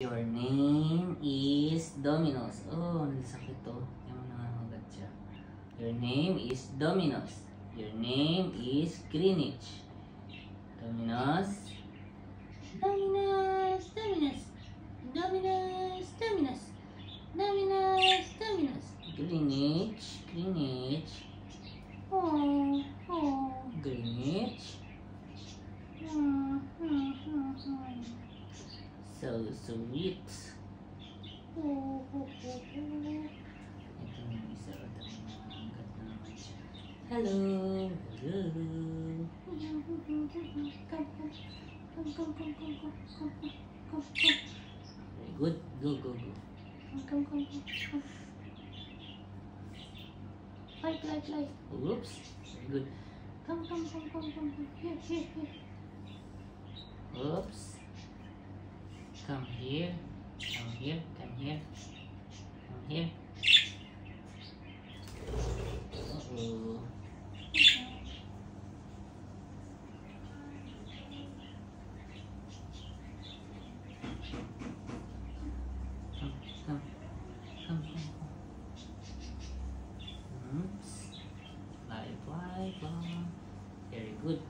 Your name is Dominos. Oh, nasakit to. Yung nangangagat siya. Your name is Dominos. Your name is Greenwich. Dominos. Dominos. Dominos. Dominos. Dominos. Dominos. Dominos. Greenwich. Greenwich. Oh. Oh. Greenwich. So sweet. Ito yung isa. Hello. Hello. Come. Very good. Go. Come. Light. Oops. Very good. Come. Here. Oops. Come here. Uh-oh. Come. Oops. Fly. Very good.